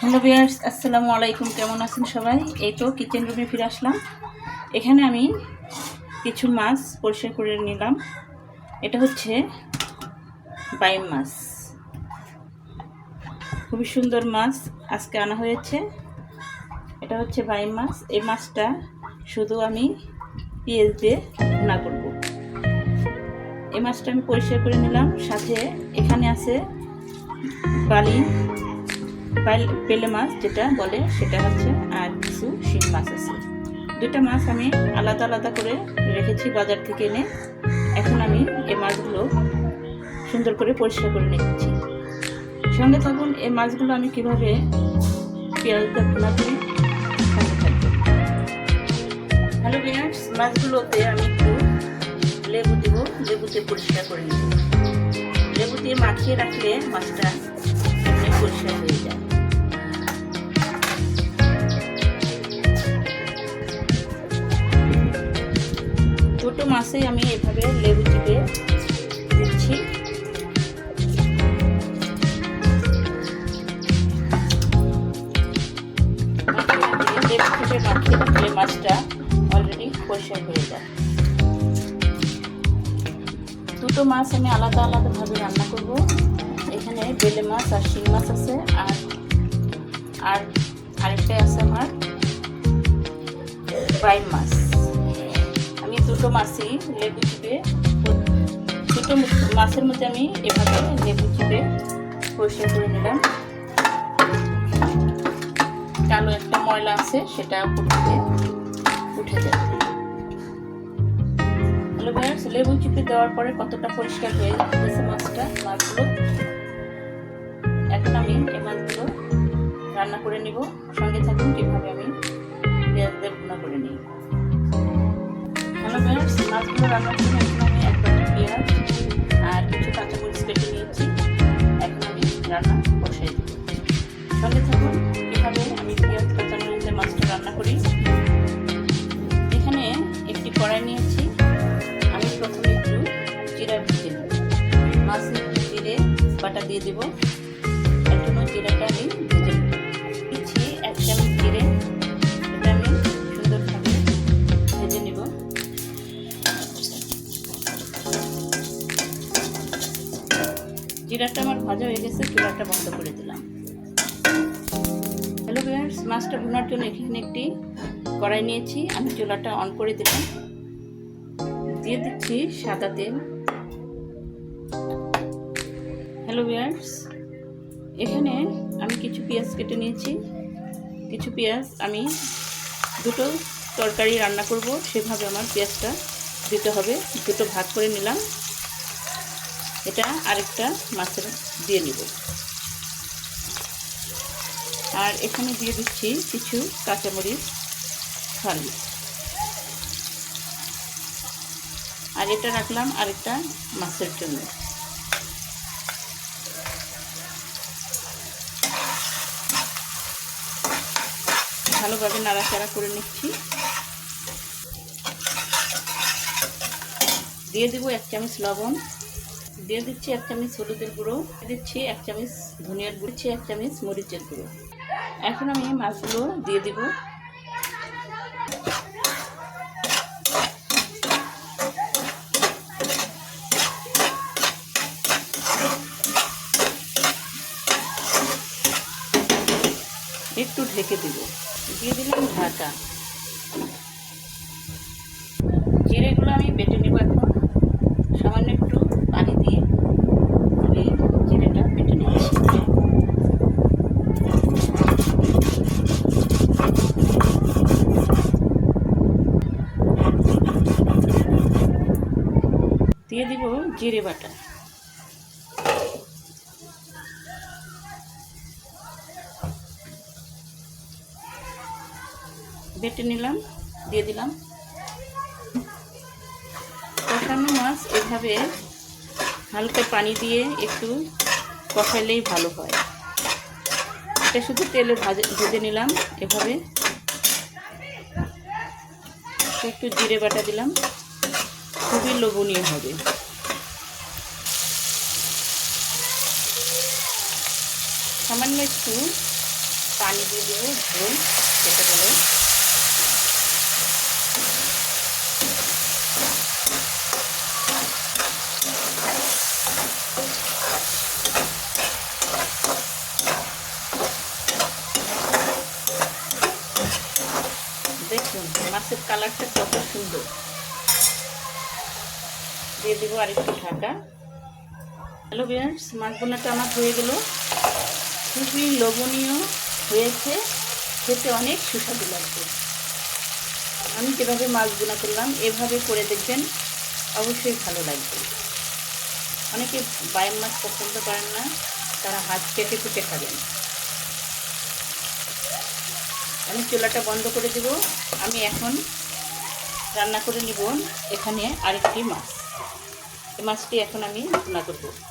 Hello viewers, আসসালামু আলাইকুম। কেমন আছেন সবাই? এই তো কিচেন রুমে ফিরে আসলাম। এখানে আমি কিছু মাছ পরিষ্কার করে নিলাম। এটা হচ্ছে বাইম মাছ, খুবই সুন্দর মাছ আজকে আনা হয়েছে। এটা হচ্ছে বাইম মাছ। এই মাছটা শুধু আমি পেঁয়াজ দিয়ে রান্না করব। এই মাছটা আমি পরিষ্কার করে নিলাম। সাথে এখানে আছে পেলে মাছ যেটা বলে সেটা হচ্ছে, আর কিছু শিং মাছ আছে। দুইটা মাছ আমি আলাদা আলাদা করে রেখেছি বাজার থেকে এনে। এখন আমি এই মাছগুলো সুন্দর করে পরিষ্কার করে নিচ্ছি। সঙ্গে থাকুন, এই মাছগুলো আমি কিভাবে পেঁয়াজ দিয়ে ভুনা করি সঙ্গে থাকবে। হ্যালো ভিউয়ার্স, মাছগুলোতে আমি একটু লেবু দেব, লেবু দিয়ে পরিষ্কার করে নেব। লেবু দিয়ে মাখিয়ে রাখলে মাছটা এমনি পরিষ্কার হয়ে যায়। দুটো মাছেই আমি এভাবে লেবু চিপে দিচ্ছি। লেবু চিপে মাখিয়ে রাখলে মাছটা অলরেডি পরিষ্কার হয়ে যায়। দুটো মাছ আমি আলাদা আলাদাভাবে রান্না করব। এখানে বেলে মাছ আর শিং মাছ আছে, আর আরেকটা আছে আমার বাইম মাছ। আমি দুটো মাছই লেবু চিপে, দুটো মাছের মধ্যে আমি এভাবে লেবু চিপে পরিষ্কার করে নিলাম। কালো একটা ময়লা আছে, সেটা উঠে যাবে। হ্যালো ভিউয়ার্স, লেবু চিপে দেওয়ার পরে কতটা পরিষ্কার হয়ে গেছে মাছগুলো। এখন আমি এই মাছগুলো রান্না করে নিব। সঙ্গে থাকুন কিভাবে আমি পেঁয়াজ দিয়ে ভুনা করে নিই। হ্যালো ভিউয়ার্স, মাছগুলো রান্নার জন্য এখন আমি এক বাটি পেঁয়াজ আর কিছু কাঁচামরিচ কেটে নিয়েছি। এখন আমি রান্না বসাই দেব। সঙ্গে থাকুন কিভাবে আমি পেঁয়াজ কাঁচামরিচের মাছটা রান্না করি। এখানে একটি কড়াই নিয়েছি। আমি প্রথমে একটু জিরা ভেজে নেব। মাছে একটু জিরে বাটা দিয়ে দেবো। এর জন্য জিরাটা আমি ভেজে নেব। দিচ্ছি 1 চামচ জিরে, এটা আমি সুন্দরভাবে ভেজে নেব। জিরাটা আমার ভাজা হয়ে গেছে, চুলাটা বন্ধ করে দিলাম। হ্যালো ভিউয়ার্স, মাছটা ভুনার জন্য এখানে একটি কড়াই নিয়েছি। আমি চুলাটা অন করে দিলাম। দিয়ে দিচ্ছি সাদা তেল। হ্যালো ভিউয়ার্স, এখানে আমি কিছু পেঁয়াজ কেটে নিয়েছি। কিছু পেঁয়াজ আমি দুটো তরকারি রান্না করব, সেভাবে আমার পেঁয়াজটা দিতে হবে। দুটো ভাগ করে নিলাম। এটা আরেকটা মাছের দিয়ে নিব। আর এখানে দিয়ে দিচ্ছি কিছু কাঁচামরিচ ফালি। আর এটা রাখলাম আরেকটা মাছের জন্য। ভালোভাবে নাড়াচাড়া করে নিচ্ছি। দিয়ে দিব 1 চামচ লবণ, দিয়ে দিচ্ছি 1 চামচ হলুদের গুঁড়ো, দিচ্ছি 1 চামচ ধনিয়ার গুঁড়ো, দিচ্ছি 1 চামচ মরিচের গুঁড়ো। এখন আমি মাছগুলো দিয়ে দিব। একটু ঢেকে দিব। দিয়ে দিলাম ঢাকা। জিরেগুলো আমি বেটে নেব। এখন সামান্য একটু পানি দিয়ে আমি জিরেটা বেটে নিচ্ছি। দিয়ে দিব জিরে বাটা। বেটে নিলাম, দিয়ে দিলাম। কষানো মাছ এভাবে হালকা পানি দিয়ে একটু কষাইলেই ভালো হয়। এটা শুধু তেলে ভেজে নিলাম এভাবে। একটু জিরে বাটা দিলাম, খুবই লোভনীয় হবে। সামান্য একটু পানি দিয়ে দেবো, ঝোল যেটা বলে। দেখুন মাছের কালারটা কত সুন্দর। দিয়ে দেবো আরেকটু ঢাকা। হ্যালো ভিউয়ার্স, মাছ বোনাটা আমার হয়ে গেল। খুবই লোভনীয় হয়েছে, খেতে অনেক সুস্বাদু লাগবে। আমি যেভাবে মাছ বোনা করলাম এভাবে করে দেখবেন, অবশ্যই ভালো লাগবে। অনেকে বায়াম মাছ পছন্দ করেন না, তারা হাত কেটে কুটে খাবেন। আমি চুলাটা বন্ধ করে দেব। আমি এখন রান্না করে নিব এখানে আরেকটি মাছ। এই মাছটি এখন আমি ভুনা করব।